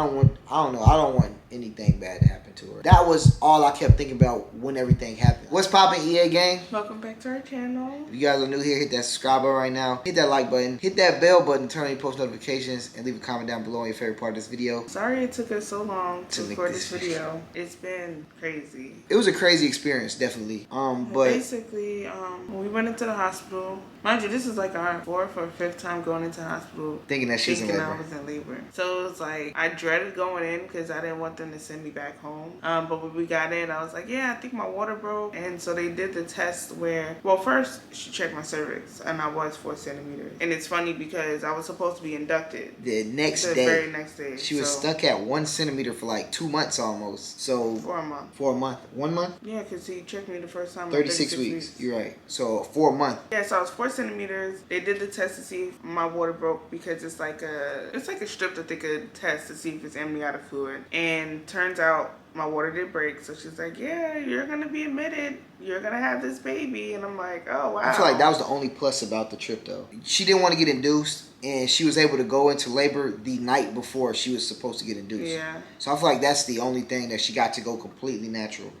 don't know. I don't want anything bad to happen to her. That was all I kept thinking about when everything happened. What's poppin', EA gang? Welcome back to our channel. If you guys are new here, hit that subscribe button right now. Hit that like button. Hit that bell button, turn on your post notifications, and leave a comment down below on your favorite part of this video. Sorry it took us so long to record this video. It's been crazy. It was a crazy experience, definitely. But basically, when we went into the hospital, mind you, this is like our 4th or 5th time going into the hospital. Thinking that she was in labor. I was in labor. So it was like, I dreaded going in because I didn't want them to send me back home. But when we got in, I was like, yeah, I think my water broke. And so they did the test where, well, first she checked my cervix and I was 4 centimeters. And it's funny because I was supposed to be inducted. The very next day. She was stuck at 1 centimeter for like 2 months almost. So for a month. For a month. 1 month? Yeah, because he checked me the first time. 36 weeks. You're right. So for a month. Yeah, so I was 4 centimeters. They did the test to see if my water broke because it's like a strip that they could test to see if it's amniotic fluid. And turns out my water did break. So she's like, yeah, you're going to be admitted. You're going to have this baby. And I'm like, oh, wow. I feel like that was the only plus about the trip, though. She didn't want to get induced. And she was able to go into labor the night before she was supposed to get induced. Yeah. So I feel like that's the only thing that she got to go completely natural.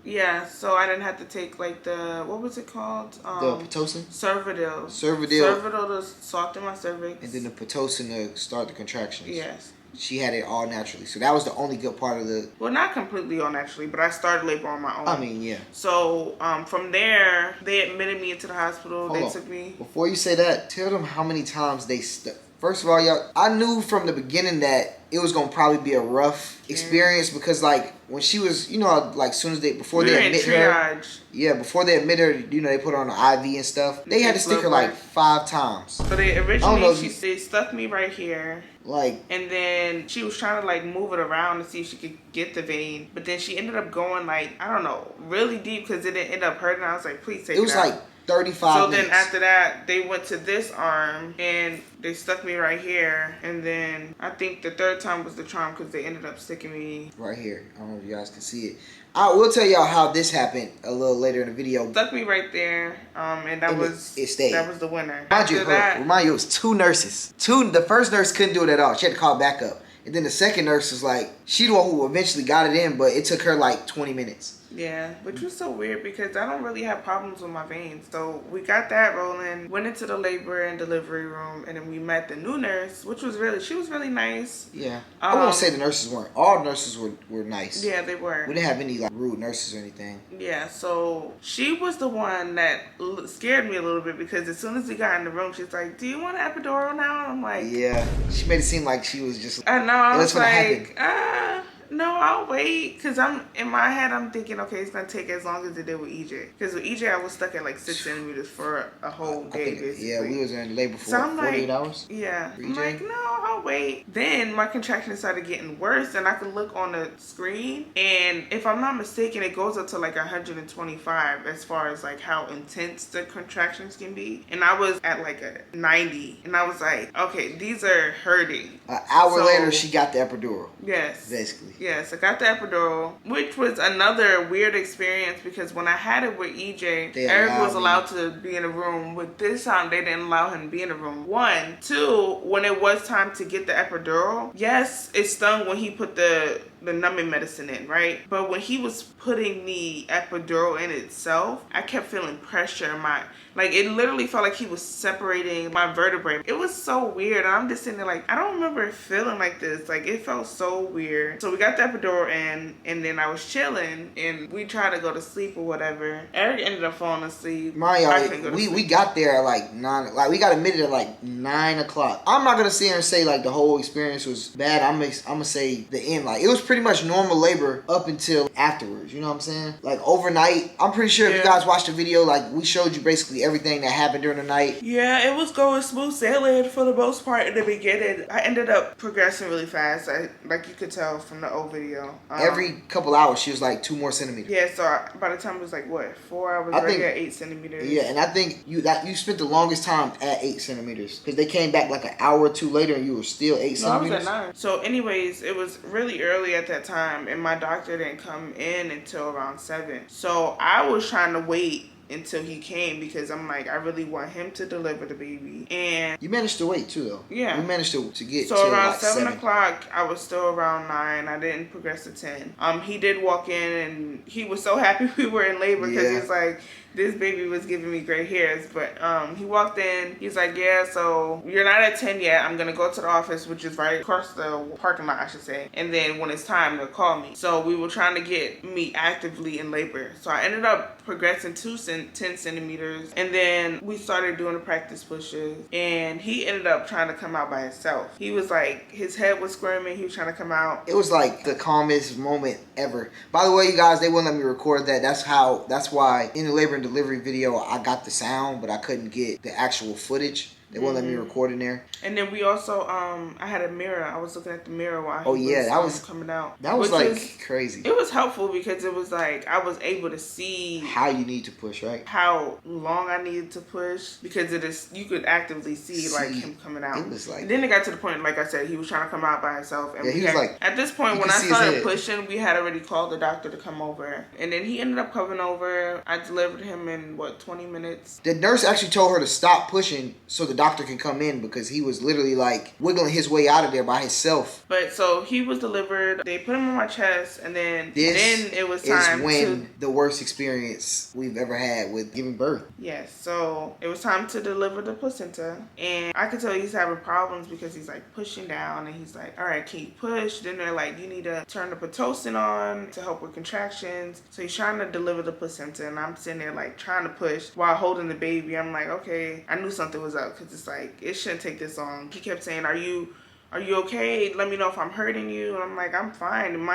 Yeah, so I didn't have to take like the, what was it called? The Pitocin? Cervidil. Cervidil to soften my cervix. And then the Pitocin to start the contractions. Yes. She had it all naturally. So that was the only good part of the... Well, not completely all naturally, but I started labor on my own. I mean, yeah. So from there, they admitted me into the hospital. Hold they on. took me... Before you say that, tell them how many times they... First of all, y'all, I knew from the beginning that it was going to probably be a rough experience because, like, when she was, you know, like, as soon as they, before they admit her. Yeah, before they admit her, you know, they put her on the IV and stuff. They had to stick her like 5 times. So they originally, they stuck me right here. Like. And then she was trying to, like, move it around to see if she could get the vein. But then she ended up going, like, I don't know, really deep because it didn't end up hurting. I was like, please take it out. It was like 35 minutes. So then after that, they went to this arm and they stuck me right here. And then I think the 3rd time was the charm because they ended up sticking me right here. I don't know if you guys can see it. I will tell y'all how this happened a little later in the video. Stuck me right there, and that it stayed. That was the winner. Remind you, it was 2 nurses. The first nurse couldn't do it at all. She had to call backup. And then the second nurse was like, she the one who eventually got it in, but it took her like 20 minutes. Yeah, which was so weird because I don't really have problems with my veins. So we got that rolling, went into the labor and delivery room, and then we met the new nurse, which was she was really nice. Yeah. I won't say the nurses weren't. All nurses were nice. Yeah, they were. We didn't have any like rude nurses or anything. Yeah, so she was the one that scared me a little bit because as soon as we got in the room, she's like, do you want an epidural now? And I'm like... Yeah. She made it seem like she was just... I know. I was like, no, I'll wait. Because in my head, I'm thinking, okay, it's going to take as long as it did with EJ. Because with EJ, I was stuck at like 6 centimeters for a whole day, basically. Yeah, we was in labor for 48 hours? Yeah. I'm like, no, I'll wait. Then my contractions started getting worse, and I could look on the screen. And if I'm not mistaken, it goes up to like 125 as far as like how intense the contractions can be. And I was at like a 90. And I was like, okay, these are hurting. An hour later, she got the epidural. Yes. Basically. Yes, I got the epidural, which was another weird experience because when I had it with EJ, Eric was allowed to be in a room. With this time, they didn't allow him to be in a room. 1, 2, when it was time to get the epidural, yes, it stung when he put the numbing medicine in, right? But when he was putting the epidural in itself, I kept feeling pressure in like it literally felt like he was separating my vertebrae. It was so weird. And I'm just sitting there like, I don't remember it feeling like this. Like it felt so weird. So we got the epidural in and then I was chilling and we tried to go to sleep or whatever. Eric ended up falling asleep. We got there at like 9, like we got admitted at like 9 o'clock. I'm not gonna sit here and say like the whole experience was bad. I'm gonna say the end, like it was pretty much normal labor up until afterwards, you know what I'm saying? Like overnight, I'm pretty sure if you guys watched the video, like we showed you basically everything that happened during the night. Yeah, it was going smooth sailing for the most part in the beginning. I ended up progressing really fast, like you could tell from the old video. Every couple hours, she was like 2 more centimeters. Yeah, so by the time it was like, what, 4 hours, I think at 8 centimeters. Yeah, and I think you spent the longest time at 8 centimeters because they came back like an hour or 2 later and you were still 8 centimeters. I was at 9. So anyways, it was really early at that time and my doctor didn't come in until around 7. So I was trying to wait until he came because I'm like, I really want him to deliver the baby. And you managed to wait too, though. Yeah, we managed to get so to around like 7 o'clock. I was still around 9. I didn't progress to 10. He did walk in and he was so happy we were in labor because he was like, this baby was giving me gray hairs. But he walked in. He's like, yeah, so you're not at 10 yet. I'm gonna go to the office, which is right across the parking lot, I should say. And then when it's time, they'll call me. So we were trying to get me actively in labor. So I ended up progressing 10 centimeters, and then we started doing the practice pushes. And he ended up trying to come out by himself. He was like, his head was squirming. He was trying to come out. It was like the calmest moment ever. By the way, you guys, they wouldn't let me record that. That's why in the labor and delivery video, I got the sound, but I couldn't get the actual footage. They won't let me record in there. And then we also, I had a mirror. I was looking at the mirror while he was coming out. That was like crazy. It was helpful because it was like I was able to see how you need to push, right? How long I needed to push because you could actively see like him coming out. It was like. And then it got to the point, like I said, he was trying to come out by himself. And he was like. At this point, when I started pushing, we had already called the doctor to come over, and then he ended up coming over. I delivered him in 20 minutes. The nurse actually told her to stop pushing so the doctor can come in because he was literally like wiggling his way out of there by himself. But so he was delivered. They put him on my chest, and then it was time the worst experience we've ever had with giving birth. Yes, so it was time to deliver the placenta, and I could tell he's having problems because he's like pushing down, and he's like, all right, can you push? Then they're like, you need to turn the Pitocin on to help with contractions. So he's trying to deliver the placenta, and I'm sitting there like trying to push while holding the baby. I'm like, okay, I knew something was up because it's like it shouldn't take this long. He kept saying, are you okay? Let me know if I'm hurting you. And I'm like, I'm fine. And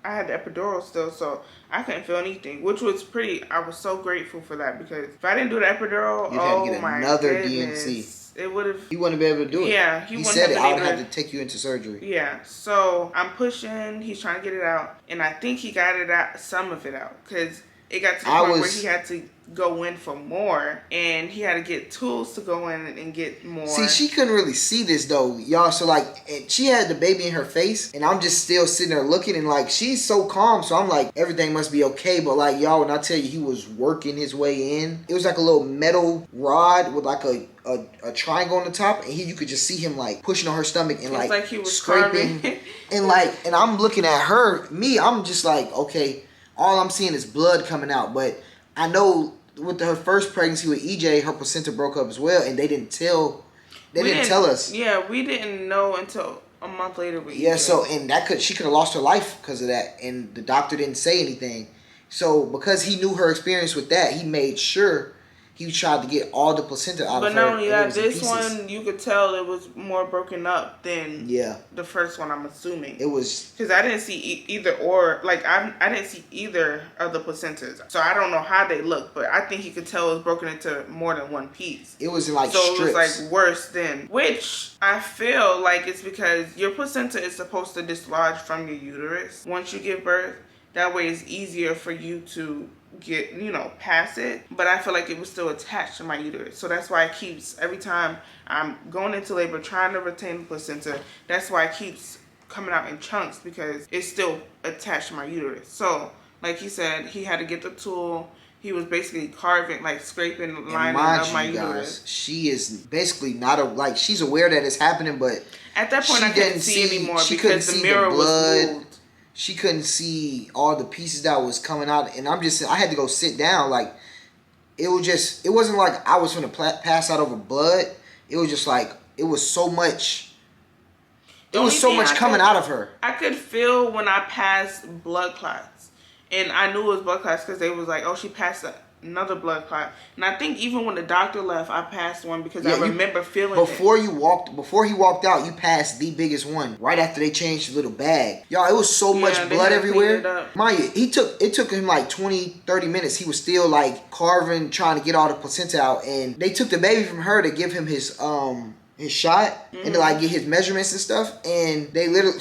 I had the epidural still, so I couldn't feel anything, which was I was so grateful for that because if I didn't do the epidural, you'd have to get another DNC. It would have. He wouldn't be able to do it. Yeah, he said it. I would have to take you into surgery. Yeah, so I'm pushing. He's trying to get it out, and I think he got it out, some of it out, because it got to the point where he had to go in for more, and he had to get tools to go in and get more. See, she couldn't really see this though, y'all. So like, she had the baby in her face, and I'm just still sitting there looking, and like, she's so calm. So I'm like, everything must be okay. But like, y'all, when I tell you, he was working his way in. It was like a little metal rod with like a triangle on the top, and you could just see him like pushing on her stomach and like he was scraping, and I'm looking at her. I'm just like, okay, all I'm seeing is blood coming out, but I know with her first pregnancy with EJ, her placenta broke up as well, and they didn't tell us. Yeah, we didn't know until a month later with EJ. Yeah, so and she could have lost her life because of that, and the doctor didn't say anything. So because he knew her experience with that, he made sure he tried to get all the placenta out of her. But not only that, this one, you could tell it was more broken up than the first one, I'm assuming. It was. Because I didn't see either or, like, I didn't see either of the placentas. So I don't know how they look, but I think he could tell it was broken into more than one piece. It was like strips. So it was like worse than, which I feel like it's because your placenta is supposed to dislodge from your uterus once you give birth. That way it's easier for you to get, past it. But I feel like it was still attached to my uterus. So that's why it keeps, every time I'm going into labor trying to retain the placenta, that's why it keeps coming out in chunks because it's still attached to my uterus. So, like he said, he had to get the tool. He was basically carving, like scraping the lining of my uterus. She is basically not she's aware that it's happening, but at that point I couldn't see anymore because the mirror was moved. She couldn't see all the pieces that was coming out, and I had to go sit down. Like, it wasn't like I was going to pass out over blood. It was just like, it was so much. It was so much coming out of her. I could feel when I passed blood clots, and I knew it was blood clots because they was like, oh, she passed another blood clot. And I think even when the doctor left, I passed one because I remember feeling before he walked out, you passed the biggest one right after they changed the little bag. Y'all, it was so much blood everywhere. Mind you, it took him like 20-30 minutes. He was still like carving, trying to get all the placenta out, and they took the baby from her to give him his shot and to like get his measurements and stuff, and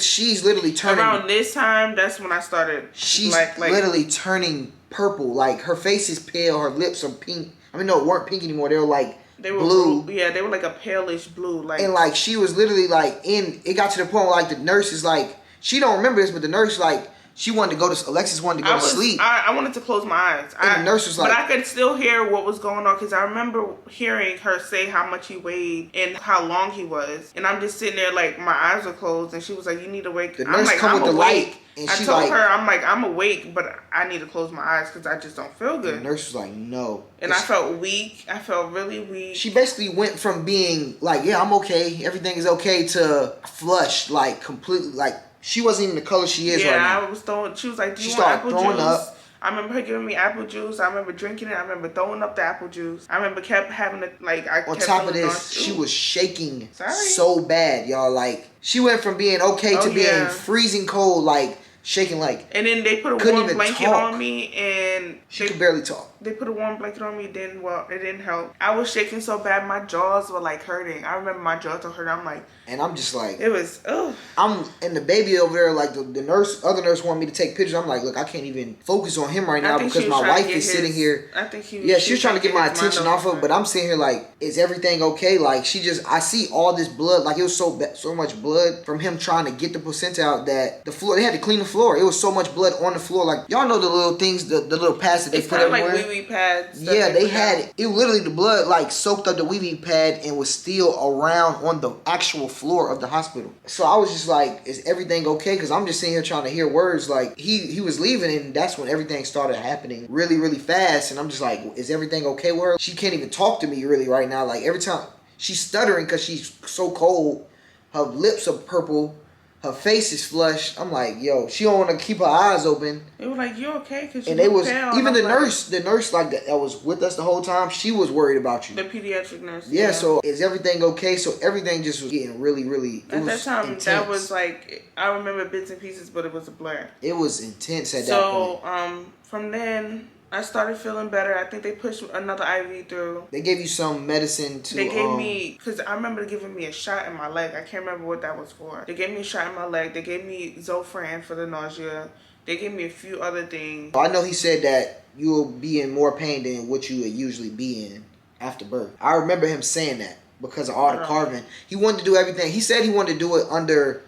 she's literally turning around this time. That's when I started. She's literally turning purple. Like, her face is pale, her lips are pink. I mean, no, it weren't pink anymore. They were blue. Yeah, they were like a palish blue. Like, and like she was literally like it got to the point where like the nurse is like, she don't remember this, but the nurse like She wanted to go to Alexis wanted to go to sleep. I wanted to close my eyes. And the nurse was like, but I could still hear what was going on because I remember hearing her say how much he weighed and how long he was. And I'm just sitting there like my eyes are closed, and she was like, "You need to wake." The nurse come with the light, and I told her, I'm awake, but I need to close my eyes because I just don't feel good. The nurse was like, "No," and I felt weak. I felt really weak. She basically went from being like, "Yeah, I'm okay, everything is okay," to flushed, like completely, like. She wasn't even the color she is right now. Yeah, I was throwing. She was like, "Do you want apple juice?" Up. I remember her giving me apple juice. I remember drinking it. I remember throwing up the apple juice. I remember kept having it like I. On top of this, she was shaking so bad, y'all. Like she went from being okay to being freezing cold, like shaking like. And then they put a warm blanket on me, and she could barely talk. They put a warm blanket on me. It didn't help. I was shaking so bad, my jaws were like hurting. I remember my jaws were hurting. I'm like, and I'm just like, it was. Ugh. And the baby over there, like the other nurse wanted me to take pictures. I'm like, look, I can't even focus on him right now because my wife is sitting here. I think she was trying to get my attention off of, but I'm sitting here like, is everything okay? Like I see all this blood. Like it was so much blood from him trying to get the placenta out that the floor. They had to clean the floor. It was so much blood on the floor. Like y'all know the little things, the little pads that they put everywhere. Like wee pads. Yeah, they had it. Literally, the blood like soaked up the wee pad and was still around on the actual floor of the hospital. So I was just like, is everything okay? Because I'm just sitting here trying to hear words. Like he was leaving, and that's when everything started happening really, really fast. And I'm just like, is everything okay with her? She can't even talk to me really right now. Like every time she's stuttering because she's so cold. Her lips are purple. Her face is flushed. I'm like, yo, she don't want to keep her eyes open. They were like, you okay? Cause and they was pale. Even the nurse like that was with us the whole time. She was worried about you. The pediatric nurse. Yeah. So is everything okay? So everything just was getting really, really. At that time, intense. That was like I remember bits and pieces, but it was a blur. It was intense at that point. So from then. I started feeling better. I think they pushed another IV through. They gave you some medicine to... They gave me... Because I remember giving me a shot in my leg. I can't remember what that was for. They gave me a shot in my leg. They gave me Zofran for the nausea. They gave me a few other things. I know he said that you will be in more pain than what you would usually be in after birth. I remember him saying that because of all the carving. He wanted to do everything. He said he wanted to do it under...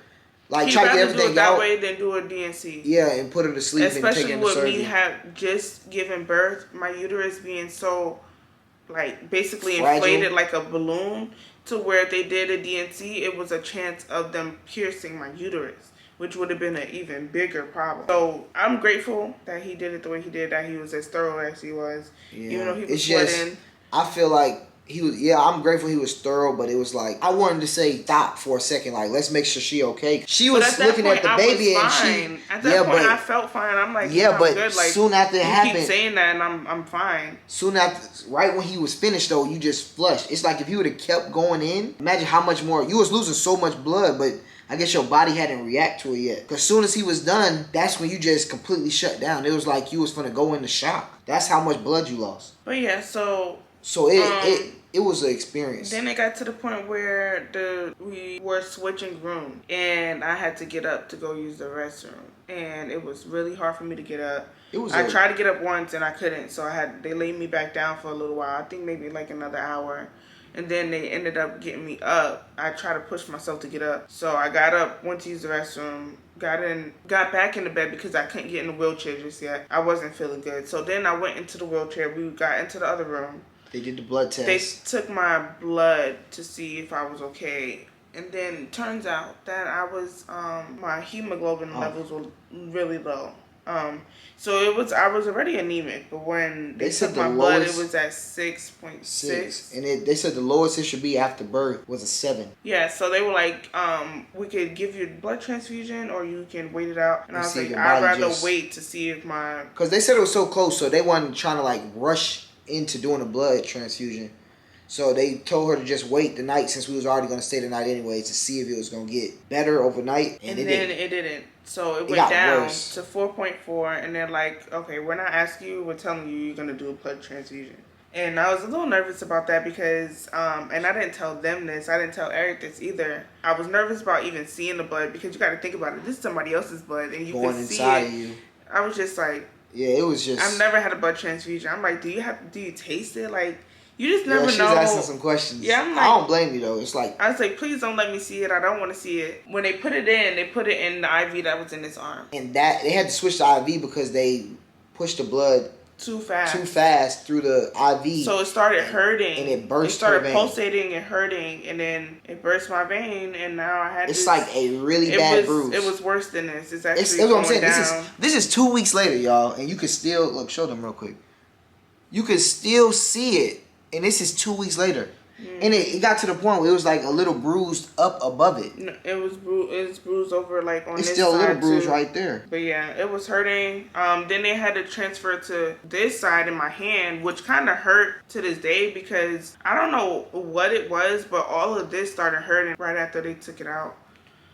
Like try to get everything do it that way than do a DNC. Yeah, and put her to sleep and take her into surgery. Especially with me have just given birth, my uterus being so, like basically inflated like a balloon, to where if they did a DNC, it was a chance of them piercing my uterus, which would have been an even bigger problem. So I'm grateful that he did it the way he did, that he was as thorough as he was, even though he was sweating. I feel like. I'm grateful he was thorough, but it was like, I wanted to say stop for a second, like, let's make sure she okay. She was looking at the baby and she... At that point, I felt fine. I'm like, yeah, but good. Like, soon after it happened... You keep saying that and I'm fine. Soon after, right when he was finished though, you just flushed. It's like if you would have kept going in, imagine how much more... You was losing so much blood, but I guess your body hadn't react to it yet. Because soon as he was done, that's when you just completely shut down. It was like you was finna go into shock. That's how much blood you lost. But yeah, so it was an experience. Then it got to the point where we were switching rooms, and I had to get up to go use the restroom, and it was really hard for me to get up. I tried to get up once and I couldn't, so they laid me back down for a little while. I think maybe like another hour, and then they ended up getting me up. I tried to push myself to get up, so I got up, went to use the restroom. Got back in the bed because I couldn't get in the wheelchair just yet. I wasn't feeling good, so then I went into the wheelchair. We got into the other room. They did the blood test. They took my blood to see if I was okay. And then turns out that I was, my hemoglobin levels were really low. So I was already anemic, but when they took my blood, it was at 6.6. And they said the lowest it should be after birth was a 7. Yeah, so they were like, we could give you a blood transfusion or you can wait it out. And I was like, I'd rather wait to see if my... Because they said it was so close, so they wasn't trying to like rush into doing a blood transfusion. So they told her to just wait the night, since we was already going to stay the night anyways, to see if it was going to get better overnight. And then it didn't. So it went down to 4.4, and they're like, okay, we're not asking you, we're telling you you're going to do a blood transfusion. And I was a little nervous about that because, and I didn't tell them this, I didn't tell Eric this either. I was nervous about even seeing the blood because you got to think about it. This is somebody else's blood, and you going can see inside it. Of you. I was just like, yeah, it was just... I've never had a blood transfusion. I'm like, do you taste it? Like, You just never know. She was asking some questions. Yeah, I'm like, I don't blame you though. It's like I was like, please don't let me see it. I don't want to see it. When they put it in the IV that was in his arm. And that they had to switch the IV because they pushed the blood too fast through the IV. So it started hurting. And it burst. It started pulsating and hurting, and then it burst my vein, and now I had. It's like a really bad bruise. It was worse than this. It's actually that's what I'm saying. down. This is 2 weeks later, y'all, and you can still look. Show them real quick. You can still see it, and this is 2 weeks later. And it got to the point where it was like a little bruised up above it. No, it was bruised over like on this side. It's still a little bruise too. right there. But yeah, it was hurting. Then they had to transfer to this side in my hand, which kind of hurt to this day because I don't know what it was, but all of this started hurting right after they took it out.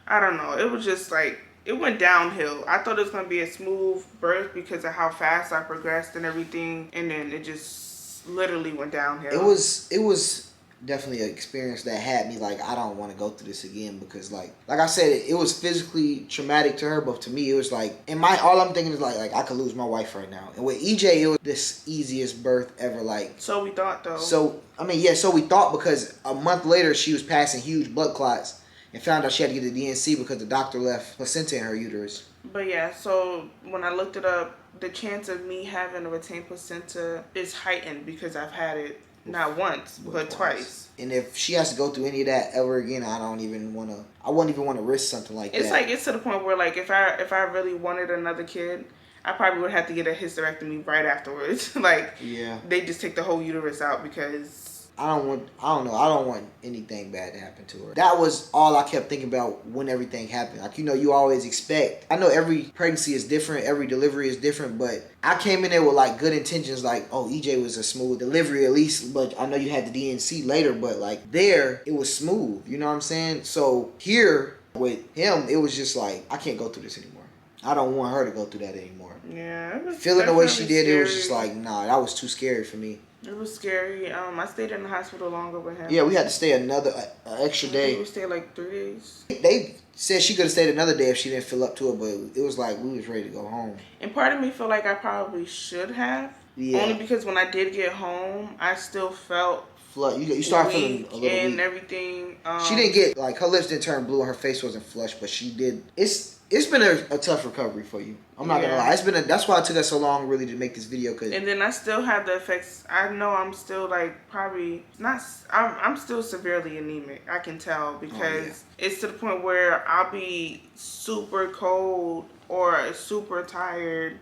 I don't know. It was just like, it went downhill. I thought it was going to be a smooth birth because of how fast I progressed and everything. And then it just literally went downhill. It was definitely an experience that had me like, I don't want to go through this again because like I said, it was physically traumatic to her, but to me it was like, all I'm thinking is like I could lose my wife right now. And with EJ, it was this easiest birth ever. Like, so we thought though. So we thought because a month later she was passing huge blood clots and found out she had to get the DNC because the doctor left placenta in her uterus. But yeah, so when I looked it up, the chance of me having a retained placenta is heightened because I've had it not once, but twice. And if she has to go through any of that ever again, I wouldn't even want to risk something like that. It's like, it's to the point where like, if I really wanted another kid, I probably would have to get a hysterectomy right afterwards. Like, yeah, they just take the whole uterus out because I don't want anything bad to happen to her. That was all I kept thinking about when everything happened. Like, you always expect. I know every pregnancy is different, every delivery is different, but I came in there with like good intentions, like, oh, EJ was a smooth delivery at least, but I know you had the DNC later, but like there, it was smooth, you know what I'm saying? So here with him, it was just like, I can't go through this anymore. I don't want her to go through that anymore. Yeah. It was feeling the way she did, scary. It was just like, nah, that was too scary for me. It was scary. I stayed in the hospital longer with him. Yeah, we had to stay another extra day. We stayed like 3 days. They said she could have stayed another day if she didn't fill up to it, but it was like we was ready to go home. And part of me felt like I probably should have. Yeah. Only because when I did get home, I still felt you started feeling a little and weak. Everything. She didn't get like her lips didn't turn blue and her face wasn't flushed, but she did. It's been a tough recovery for you. I'm not gonna lie. That's why it took us so long really to make this video. And then I still have the effects. I know I'm still like probably not. I'm still severely anemic. I can tell because it's to the point where I'll be super cold or super tired.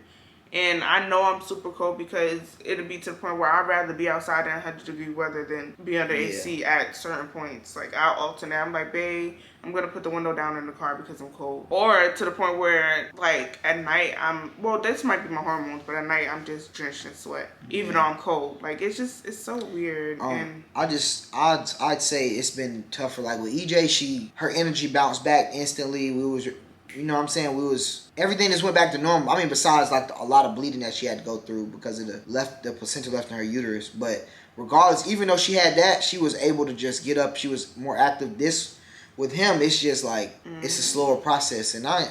And I know I'm super cold because it'll be to the point where I'd rather be outside in 100-degree weather than be under AC at certain points. Like, I'll alternate. I'm like, babe, I'm going to put the window down in the car because I'm cold. Or to the point where, like, at night, this might be my hormones, but at night I'm just drenched in sweat, even though I'm cold. Like, it's so weird. And I'd say it's been tougher. Like, with EJ, her energy bounced back instantly. We was... You know what I'm saying? Everything just went back to normal. I mean, besides like a lot of bleeding that she had to go through because of the placenta left in her uterus. But regardless, even though she had that, she was able to just get up. She was more active. With him, it's just like, it's a slower process. And I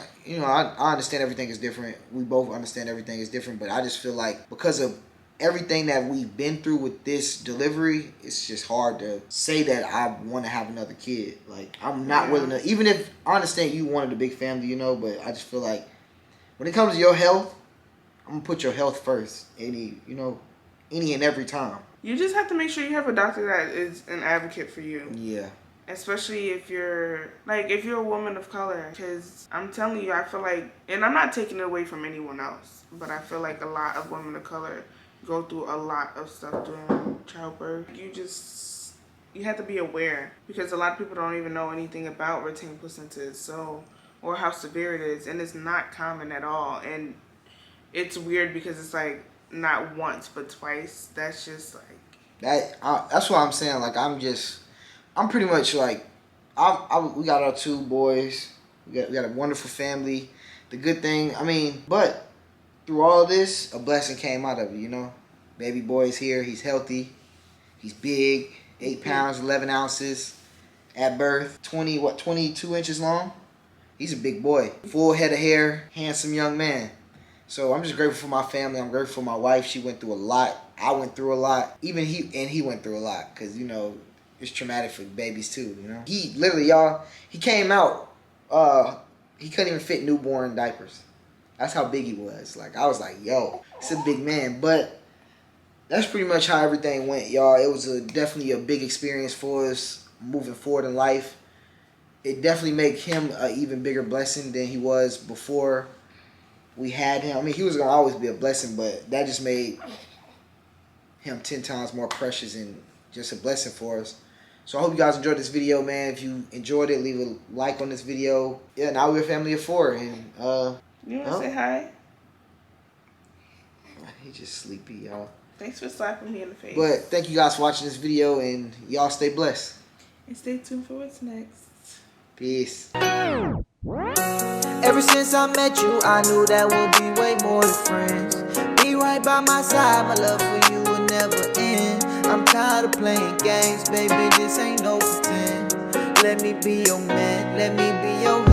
understand everything is different. We both understand everything is different. But I just feel like because of everything that we've been through with this delivery, it's just hard to say that I want to have another kid. Like, I'm not willing to, even if I understand you wanted a big family, but I just feel like when it comes to your health, I'm going to put your health first any and every time. You just have to make sure you have a doctor that is an advocate for you. Yeah. Especially if you're a woman of color, because I'm telling you, I feel like, and I'm not taking it away from anyone else, but I feel like a lot of women of color go through a lot of stuff during childbirth. You have to be aware because a lot of people don't even know anything about retained placentas, or how severe it is, and it's not common at all. And it's weird because it's like not once but twice. That's just like that's what I'm saying. Like, I'm pretty much like we got our 2 boys. We got a wonderful family. The good thing, but through all this, a blessing came out of it, Baby boy is here. He's healthy. He's big. 8 pounds, 11 ounces at birth. 22 inches long? He's a big boy. Full head of hair. Handsome young man. So I'm just grateful for my family. I'm grateful for my wife. She went through a lot I went through a lot. Even he went through a lot because, you know, it's traumatic for babies too, you know. He literally, y'all, he came out, he couldn't even fit newborn diapers. That's how big he was. Like, I was like, yo, it's a big man. But that's pretty much how everything went, y'all. It was definitely a big experience for us moving forward in life. It definitely made him an even bigger blessing than he was before we had him. I mean, he was going to always be a blessing, but that just made him 10 times more precious and just a blessing for us. So I hope you guys enjoyed this video, man. If you enjoyed it, leave a like on this video. Yeah, now we're a family of 4. And you want to say hi? He's just sleepy, y'all. Thanks for slapping me in the face. But thank you guys for watching this video, and y'all stay blessed. And stay tuned for what's next. Peace. Ever since I met you, I knew that we'll be way more than friends. Be right by my side, my love for you will never end. I'm tired of playing games, baby, this ain't no pretend. Let me be your man, let me be your